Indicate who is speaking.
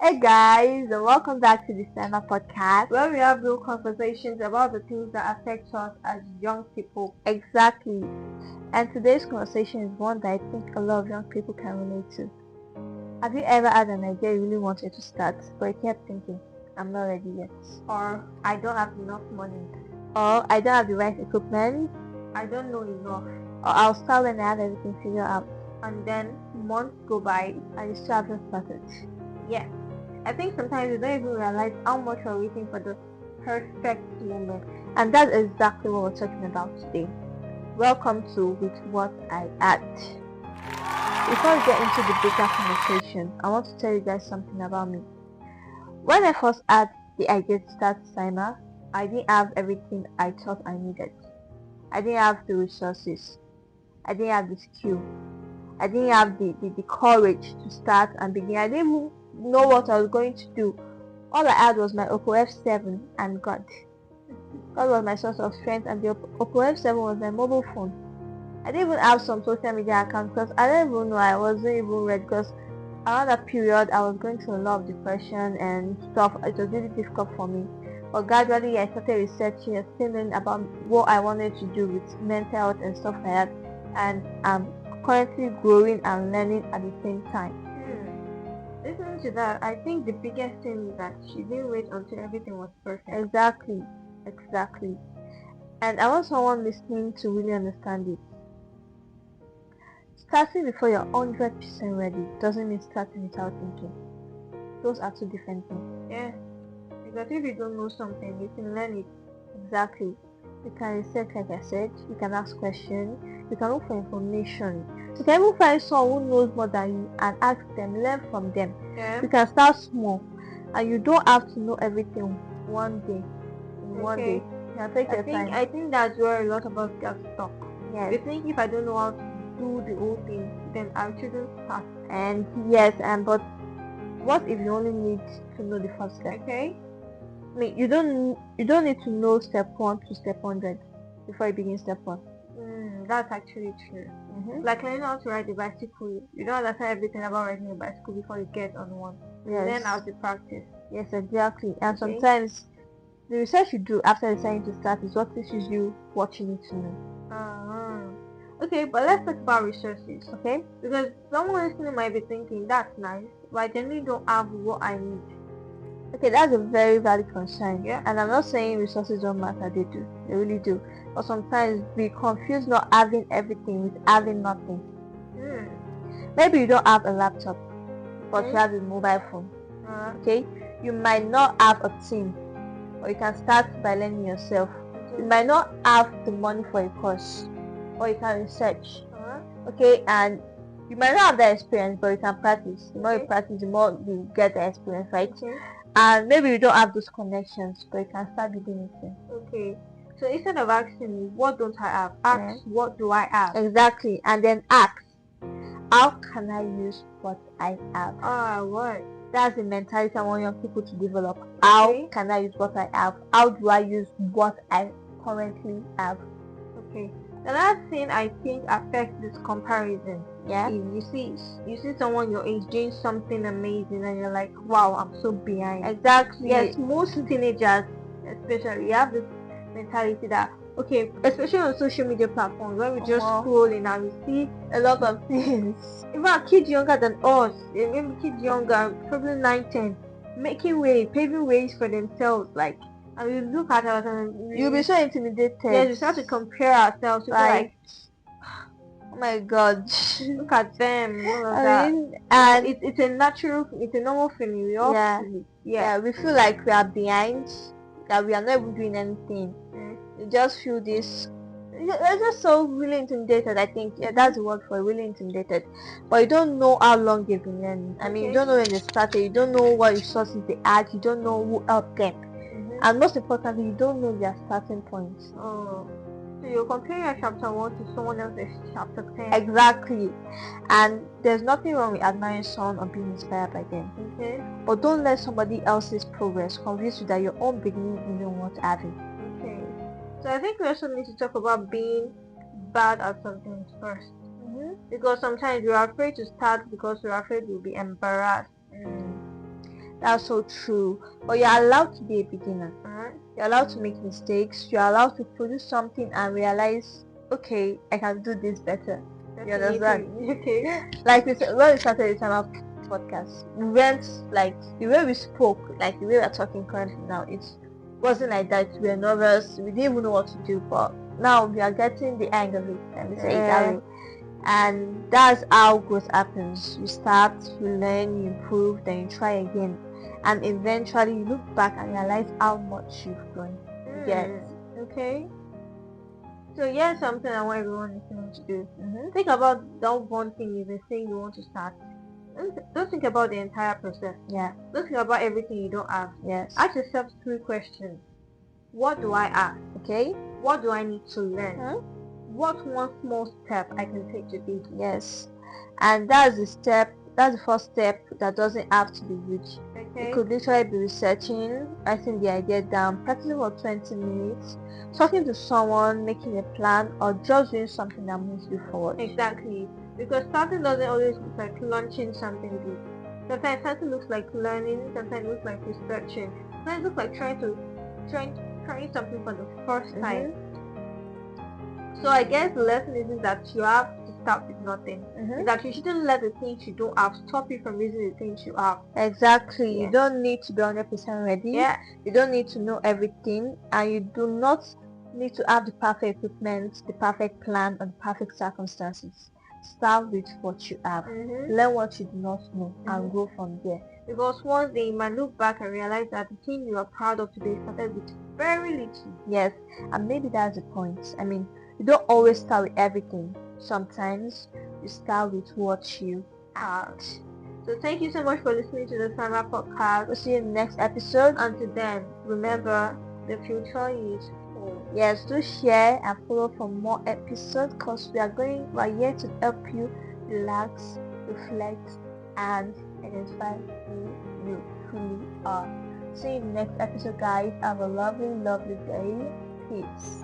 Speaker 1: Hey guys, and welcome back to the Sema podcast.
Speaker 2: Where we have real conversations about the things that affect us as young people.
Speaker 1: Exactly. And today's conversation is one that I think a lot of young people can relate to. Have you ever had an idea you really wanted to start, but you kept thinking, I'm not ready yet?
Speaker 2: Or I don't have enough money.
Speaker 1: Or I don't have the right equipment?
Speaker 2: I don't know enough.
Speaker 1: Or I'll start when I have everything figured out.
Speaker 2: And then months go by
Speaker 1: And you still haven't started.
Speaker 2: Yes. I think sometimes we don't even realize how much we're waiting for the perfect moment.
Speaker 1: And that's exactly what we're talking about today. Welcome to With What I Add. Before we get into the bigger conversation, I want to tell you guys something about me. When I first had the idea to start Sima, I didn't have everything I thought I needed. I didn't have the resources. I didn't have the skill. I didn't have the courage to start and begin. I didn't even know what I was going to do. All I had was my Oppo F7 and God. God was my source of strength, and the Oppo F7 was my mobile phone. I didn't even have some social media account because I didn't even know, I wasn't even ready, because around that period I was going through a lot of depression and stuff. It was really difficult for me. But gradually I started researching and learning about what I wanted to do with mental health and stuff like that. And I'm currently growing and learning at the same time.
Speaker 2: Listening to that, I think the biggest thing is that she didn't wait until everything was perfect.
Speaker 1: Exactly. And I want someone listening to really understand it. Starting before you're 100% ready doesn't mean starting without thinking. Those are two different things.
Speaker 2: Yeah. Because if you don't know something, you can learn it.
Speaker 1: Exactly. You can research, like I said. You can ask questions. You can look for information. You can even find someone who knows more than you and ask them, learn from them.
Speaker 2: Yeah.
Speaker 1: You can start small, and you don't have to know everything one day. One day. You can take your time.
Speaker 2: I think that's where a lot of us get stuck.
Speaker 1: Yes.
Speaker 2: We think if I don't know how to do the whole thing, then I shouldn't start.
Speaker 1: And yes, but what if you only need to know the first step?
Speaker 2: Okay.
Speaker 1: I mean, you don't need to know step 1 to step 100 before you begin step 1.
Speaker 2: That's actually true. Like learning how to ride a bicycle, you don't understand everything about riding a bicycle before you get on one.
Speaker 1: Yes.
Speaker 2: Learn how to practice.
Speaker 1: Yes, exactly. And
Speaker 2: Okay.
Speaker 1: sometimes the research you do after deciding to start is what teaches you what you need to know.
Speaker 2: Okay, but let's talk about resources.
Speaker 1: Okay?
Speaker 2: Because someone listening might be thinking, that's nice, but I generally don't have what I need.
Speaker 1: Okay, that's a very valid concern.
Speaker 2: Yeah.
Speaker 1: And I'm not saying resources don't matter, they do. They really do. But sometimes we confuse not having everything with having nothing. Maybe you don't have a laptop, but you have a mobile phone. Okay? You might not have a team, or you can start by learning yourself. You might not have the money for a course, or you can research. Okay, and you might not have that experience, but you can practice. The more you practice, the more you get the experience, right? And maybe you don't have those connections, but you can start building it.
Speaker 2: Okay. So instead of asking me, what don't I have? Ask, what do I have?
Speaker 1: Exactly. And then ask, how can I use what I have?
Speaker 2: What?
Speaker 1: That's the mentality I want young people to develop. How can I use what I have? How do I use what I currently have?
Speaker 2: Okay. The last thing I think affects this comparison.
Speaker 1: Yeah.
Speaker 2: If you see someone your age doing something amazing and you're like, wow, I'm so behind.
Speaker 1: Exactly.
Speaker 2: Yes, most teenagers especially have this mentality that, okay, especially on social media platforms, when we just scrolling and we see
Speaker 1: a lot of things.
Speaker 2: In fact, kids younger than us, maybe kids younger, probably 9, 10, making way, paving ways for themselves, like, and we look at us and
Speaker 1: you'll be so intimidated.
Speaker 2: Yes, we start to compare ourselves to like,
Speaker 1: oh my god,
Speaker 2: look at them, all of
Speaker 1: I
Speaker 2: that.
Speaker 1: mean, and
Speaker 2: it's a normal feeling. We all feel it.
Speaker 1: Yeah, we feel like we are behind, that we are not even doing anything. You just feel this, you're just so really intimidated. I think, yeah, that's the word for it, really intimidated. But you don't know how long they've been learning. I mean, you don't know when they started, you don't know what resources they had, you don't know who helped them. And most importantly, you don't know their starting point.
Speaker 2: So you're comparing your chapter 1 to someone else's chapter 10.
Speaker 1: Exactly. And there's nothing wrong with admiring someone or being inspired by them.
Speaker 2: Okay.
Speaker 1: But don't let somebody else's progress convince you that your own beginning isn't worth having.
Speaker 2: Okay. So I think we also need to talk about being bad at something first. Because sometimes we're afraid to start because we're afraid we'll be embarrassed.
Speaker 1: That's so true. But you're allowed to be a beginner. You're allowed to make mistakes. You're allowed to produce something and realize, okay, I can do this better. You understand?
Speaker 2: Okay.
Speaker 1: Like when we started the time of podcast, we went like the way we spoke, like the way we're talking currently now, it wasn't like that. We were nervous. We didn't even know what to do, but now we are getting the hang of it. Let me say it that way. And that's how growth happens. You start, you learn, you improve, then you try again, and eventually you look back and realize how much you've grown. Yes.
Speaker 2: Okay. So here's something I want everyone listening to do. Think about that one thing you've been saying you want to start. Don't think about the entire process.
Speaker 1: Yeah.
Speaker 2: Don't think about everything you don't have.
Speaker 1: Yes.
Speaker 2: Ask yourself 3 questions. What do I have?
Speaker 1: Okay.
Speaker 2: What do I need to learn? What one small step I can take today?
Speaker 1: Yes. And that's the first step that doesn't have to be huge.
Speaker 2: Okay.
Speaker 1: It could literally be researching, writing the idea down, practicing for 20 minutes, talking to someone, making a plan, or just doing something that moves you forward.
Speaker 2: Exactly. Because starting doesn't always look like launching something big. Sometimes something looks like learning, sometimes it looks like researching, sometimes it looks like trying something for the first time. So I guess the lesson is that you have to start with nothing. That you shouldn't let the things you don't have stop you from using the things you have.
Speaker 1: Exactly.
Speaker 2: Yeah.
Speaker 1: You don't need to be 100% ready.
Speaker 2: Yeah.
Speaker 1: You don't need to know everything, and you do not need to have the perfect equipment, the perfect plan, and the perfect circumstances. Start with what you have. Learn what you do not know and go from there.
Speaker 2: Because one day you might look back and realize that the thing you are proud of today started with very little.
Speaker 1: Yes, and maybe that's the point. I mean, you don't always start with everything. Sometimes you start with what you have.
Speaker 2: So thank you so much for listening to the Summer Podcast.
Speaker 1: We'll see you in the next episode.
Speaker 2: Until then, remember, the future is full.
Speaker 1: Yes, do share and follow for more episodes because we are here to help you relax, reflect, and identify who you truly are. See you in the next episode, guys. Have a lovely, lovely day. Peace.